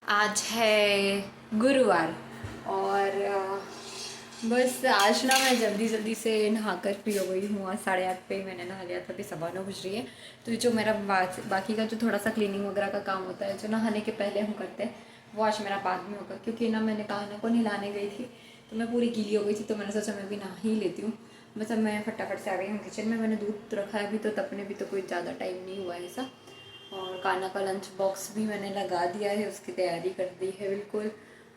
आज है गुरुवार और बस आज ना मैं जल्दी जल्दी से नहा कर फ्री हो गई हूँ। आज 8:30 पे मैंने नहा लिया था, अभी 9:15 बज रही है। तो जो मेरा बाकी का जो थोड़ा सा क्लीनिंग वगैरह का काम होता है, जो नहाने के पहले हम करते हैं, वो आज मेरा बाद में होगा। क्योंकि ना मैंने कान्हा को नहलाने गई थी तो मैं पूरी गीली हो गई थी, तो मैंने सोचा मैं भी नहा ही लेती हूँ। बस अब मैं फटाफट से आ गई हूँ किचन में। मैंने दूध रखा है अभी, तो तपने भी तो कोई ज़्यादा टाइम नहीं हुआ है ऐसा। और कान्हा का लंच बॉक्स भी मैंने लगा दिया है, उसकी तैयारी कर दी है बिल्कुल।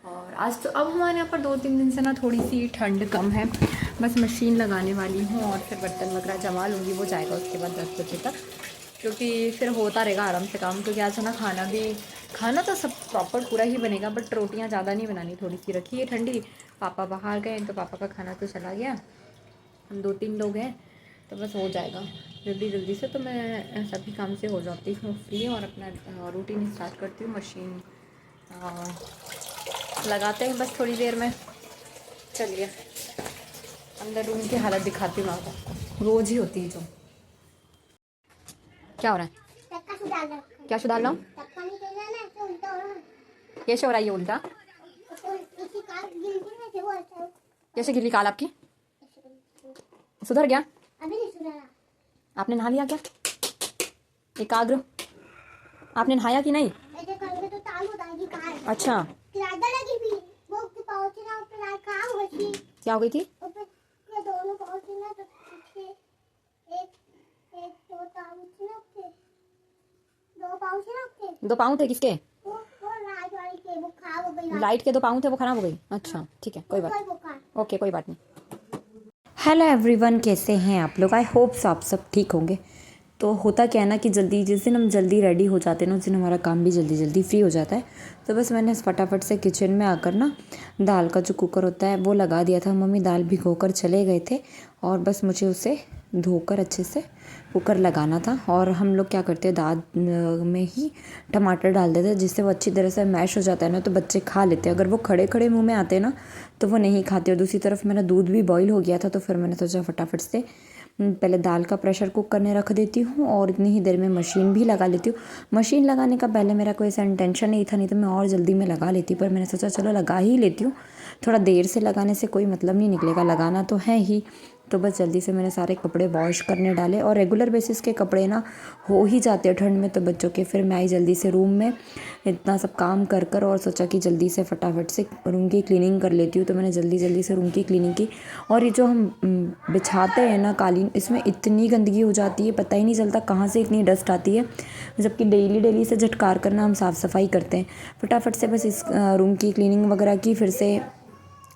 और आज तो अब हमारे यहाँ पर 2-3 दिन से ना थोड़ी सी ठंड कम है। बस मशीन लगाने वाली हूँ और फिर बर्तन वगैरह जमा लूँगी, वो जाएगा उसके बाद 10 बजे तक। क्योंकि फिर होता रहेगा आराम से काम। क्योंकि आज है ना खाना तो सब प्रॉपर पूरा ही बनेगा, बट रोटियाँ ज़्यादा नहीं बनानी, थोड़ी सी रखी है ठंडी। पापा बाहर गए तो पापा का खाना तो चला गया, हम 2-3 लोग हैं, तो बस हो जाएगा जल्दी जल्दी से। तो मैं सभी काम से हो जाती हूँ फ्री और अपना रूटीन स्टार्ट करती हूँ। मशीन लगाते हैं बस थोड़ी देर में। चलिए अंदर रूम की हालत दिखाती हूँ आपको, रोज़ ही होती है जो। क्या हो रहा है? क्या सुधार रहा हूँ? कैसे हो रहा है ये उल्टा? कैसे गिरली काल आपकी? सुधर गया? अभी नहीं सुधरा। आपने नहा लिया क्या? एकाग्र, आपने नहाया कि नहीं? ऐसे करोगे तो ताल हो जाएगी कार। अच्छा, किरादा लगी भी वो के पहुंचे ना ऊपर लाइट खराब हो गई। क्या हो गई थी? ऊपर के दोनों पहुंचे ना तो पीछे एक एक दो पहुंचे ना थे, दो पहुंचे ना थे। 2 पाँव थे किसके? वो लाइट वाली के वो खराब हो गई। लाइट के 2 पाँव थे, वो खराब हो गई। अच्छा ठीक है, कोई बात, ओके कोई बात नहीं। हेलो एवरीवन, कैसे हैं आप लोग? आई होप्स आप सब ठीक होंगे। तो होता क्या है ना कि जिस दिन हम जल्दी रेडी हो जाते हैं ना, उस दिन हमारा काम भी जल्दी जल्दी फ्री हो जाता है। तो बस मैंने फटाफट से किचन में आकर ना दाल का जो कुकर होता है वो लगा दिया था। मम्मी दाल भिगोकर चले गए थे और बस मुझे उसे धोकर अच्छे से कुकर लगाना था। और हम लोग क्या करते हैं, दाल में ही टमाटर डाल देते हैं, जिससे वो अच्छी तरह से मैश हो जाता है ना, तो बच्चे खा लेते हैं। अगर वो खड़े खड़े मुंह में आते हैं ना तो वो नहीं खाते। और दूसरी तरफ मेरा दूध भी बॉईल हो गया था, तो फिर मैंने सोचा फटाफट से पहले दाल का प्रेशर कुक करने रख देती हूँ और इतनी ही देर में मशीन भी लगा लेती हूँ। मशीन लगाने का पहले मेरा कोई ऐसा इंटेंशन नहीं था, नहीं तो मैं और जल्दी में लगा लेती, पर मैंने सोचा चलो लगा ही लेती हूँ। थोड़ा देर से लगाने से कोई मतलब नहीं निकलेगा, लगाना तो है ही। तो बस जल्दी से मैंने सारे कपड़े वॉश करने डाले। और रेगुलर बेसिस के कपड़े ना हो ही जाते हैं ठंड में तो बच्चों के। फिर मैं आई जल्दी से रूम में इतना सब काम कर और सोचा कि जल्दी से फटाफट से रूम की क्लीनिंग कर लेती हूँ। तो मैंने जल्दी जल्दी से रूम की क्लीनिंग की। और ये जो हम बिछाते हैं ना कालीन, इसमें इतनी गंदगी हो जाती है, पता ही नहीं चलता कहाँ से इतनी डस्ट आती है, जबकि डेली से झटकार करना हम साफ़ सफाई करते हैं। फटाफट से बस इस रूम की क्लीनिंग वगैरह की, फिर से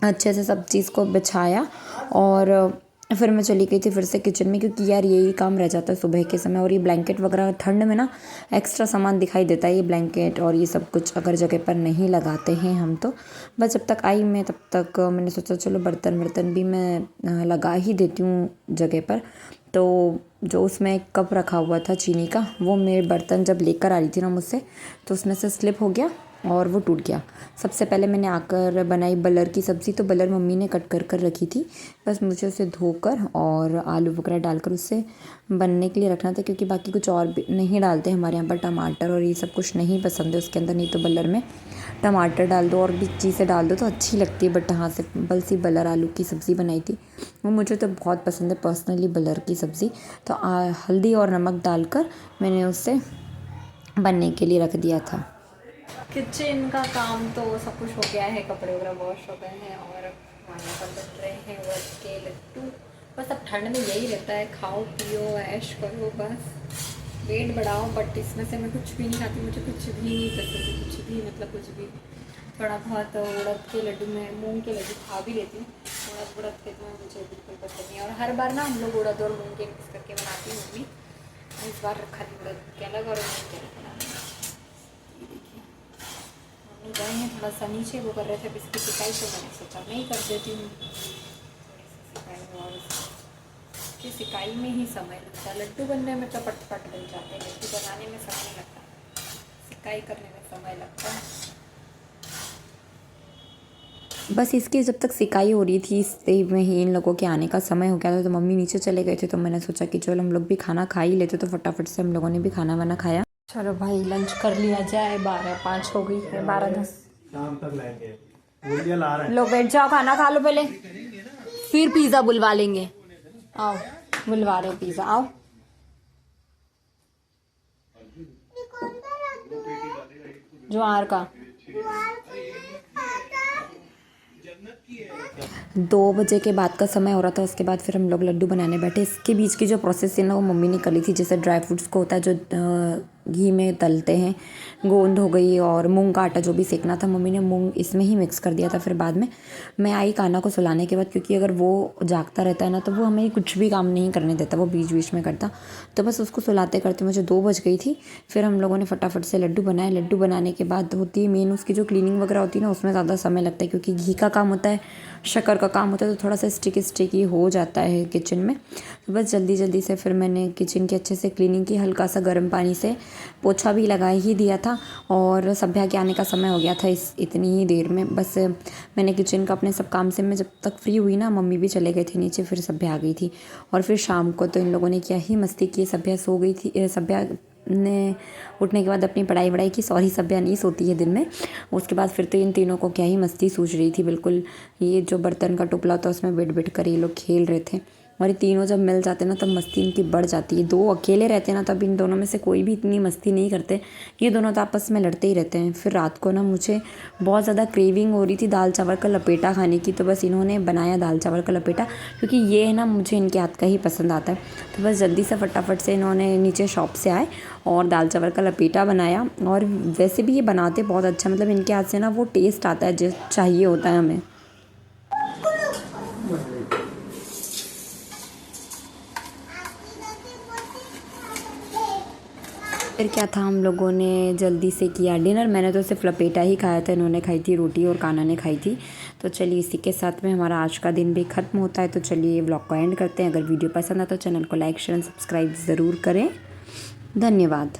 अच्छे से सब चीज़ को बिछाया और फिर मैं चली गई थी फिर से किचन में। क्योंकि यार यही काम रह जाता है सुबह के समय। और ये ब्लैंकेट वगैरह ठंड में ना एक्स्ट्रा सामान दिखाई देता है, ये ब्लैंकेट और ये सब कुछ अगर जगह पर नहीं लगाते हैं हम तो। बस जब तक आई मैं तब तक मैंने सोचा चलो बर्तन भी मैं लगा ही देती हूँ जगह पर। तो जो उसमें एक कप रखा हुआ था चीनी का, वो मेरे बर्तन जब लेकर आ रही थी ना मुझसे, तो उसमें से स्लिप हो गया और वो टूट गया। सबसे पहले मैंने आकर बनाई बलर की सब्ज़ी। तो बलर मम्मी ने कट कर रखी थी, बस मुझे उसे धोकर और आलू वगैरह डालकर उससे बनने के लिए रखना था। क्योंकि बाकी कुछ और भी नहीं डालते हमारे यहाँ पर, टमाटर और ये सब कुछ नहीं पसंद है उसके अंदर। नहीं तो बलर में टमाटर डाल दो और भी चीज़ें डाल दो तो अच्छी लगती है। बट हाँ, सिंपल सी बलर आलू की सब्ज़ी बनाई थी, वो मुझे तो बहुत पसंद है पर्सनली बलर की सब्ज़ी। तो हल्दी और नमक डालकर मैंने उसे बनने के लिए रख दिया था। किचन का काम तो सब कुछ हो गया है, कपड़े वगैरह वॉश हो गए हैं और खाना पर बन रहे हैं वर्क के लड्डू। बस अब ठंड में यही रहता है, खाओ पियो ऐश करो बस, वेट बढ़ाओ। बट इसमें से मैं कुछ भी नहीं खाती, मुझे कुछ भी नहीं पसंद है, कुछ भी मतलब कुछ भी। थोड़ा बहुत उड़द के लड्डू में मूंग के लड्डू खा भी लेती हूँ, उड़द के तो मुझे बिल्कुल पसंद नहीं है। और हर बार ना हम लोग उड़द और मूंग के मिक्स करके बनाती हूँ मम्मी। इस बार रखा थी उड़द के अलग और मूंग के अलग बनाना। गए हैं थोड़ा सा नीचे, वो कर रहे थे इसकी सिकाई, तो मैंने सोचा नहीं कर देती हूँ थोड़ी सी सिकाई। और इसकी सिकाई में ही समय लगता है, लड्डू बनने में तो पट बन जाते हैं, लड्डू बनाने में समय नहीं लगता, सिकाई करने में समय लगता है। बस इसकी जब तक सिकाई हो रही थी इस में ही इन लोगों के आने का समय हो गया था। तो मम्मी नीचे चले गए थे, तो मैंने सोचा कि चलो हम लोग भी खाना खा ही लेते। तो फटाफट से हम लोगों ने भी खाना वाना खाया। चलो भाई लंच कर लिया जाए, 12:05 हो गई है, 12:10 शाम तक लाएंगे। बोलिए ला रहे हैं। लो बैठ जाओ, खाना खा लो पहले, फिर पिज़्ज़ा बुलवा लेंगे। आओ बुलवा रहे पिज़्ज़ा, आओ। ये कौन सा लड्डू है? ज्वार का। ज्वार का खाता। 2 बजे के बाद का समय हो रहा था, उसके बाद फिर हम लोग लड्डू बनाने बैठे। इसके बीच की जो प्रोसेस है ना वो मम्मी ने करी थी। जैसे ड्राई फ्रूट्स को होता है जो घी में तलते हैं, गोंद हो गई और मूंग का आटा जो भी सेकना था, मम्मी ने मूंग इसमें ही मिक्स कर दिया था। फिर बाद में मैं आई काना को सुलाने के बाद, क्योंकि अगर वो जागता रहता है ना तो वो हमें कुछ भी काम नहीं करने देता, वो बीच बीच में करता। तो बस उसको सुलाते करते मुझे 2 बज गई थी। फिर हम लोगों ने फटाफट से लड्डू बनाए। लड्डू बनाने के बाद होती है मेन उसकी जो क्लीनिंग वगैरह होती है ना, उसमें ज़्यादा समय लगता है, क्योंकि घी का काम होता है, शक्कर का काम होता है, तो थोड़ा सा स्टिकी हो जाता है किचन में। तो बस जल्दी जल्दी से फिर मैंने किचन की अच्छे से क्लीनिंग की, हल्का सा गर्म पानी से पोछा भी लगा ही दिया था। और सभ्या के आने का समय हो गया था इतनी ही देर में। बस मैंने किचन का अपने सब काम से मैं जब तक फ्री हुई ना, मम्मी भी चले गए थे नीचे, फिर सभ्या आ गई थी। और फिर शाम को तो इन लोगों ने क्या ही मस्ती की। सभ्या सो गई थी, सभ्या ने उठने के बाद अपनी पढ़ाई वढ़ाई की। सॉरी, सभ्या नहीं सोती है दिन में। उसके बाद फिर तो इन तीनों को क्या ही मस्ती सूझ रही थी बिल्कुल। ये जो बर्तन का टुपला था उसमें बैठ कर ये लोग खेल रहे थे। और ये तीनों जब मिल जाते ना तब मस्ती इनकी बढ़ जाती है। 2 अकेले रहते ना तब इन दोनों में से कोई भी इतनी मस्ती नहीं करते। ये दोनों तो आपस में लड़ते ही रहते हैं। फिर रात को ना मुझे बहुत ज़्यादा क्रेविंग हो रही थी दाल चावल का लपेटा खाने की, तो बस इन्होंने बनाया दाल चावल का लपेटा, क्योंकि ये है ना मुझे इनके हाथ का ही पसंद आता है। तो बस जल्दी से फटाफट से इन्होंने नीचे शॉप से आए और दाल चावल का लपेटा बनाया। और वैसे भी ये बनाते बहुत अच्छा, मतलब इनके हाथ से ना वो टेस्ट आता है जो चाहिए होता है हमें। फिर क्या था, हम लोगों ने जल्दी से किया डिनर। मैंने तो सिर्फ लपेटा ही खाया था, इन्होंने खाई थी रोटी और काना ने खाई थी। तो चलिए इसी के साथ में हमारा आज का दिन भी ख़त्म होता है। तो चलिए व्लॉग को एंड करते हैं। अगर वीडियो पसंद आए तो चैनल को लाइक शेयर एंड सब्सक्राइब ज़रूर करें। धन्यवाद।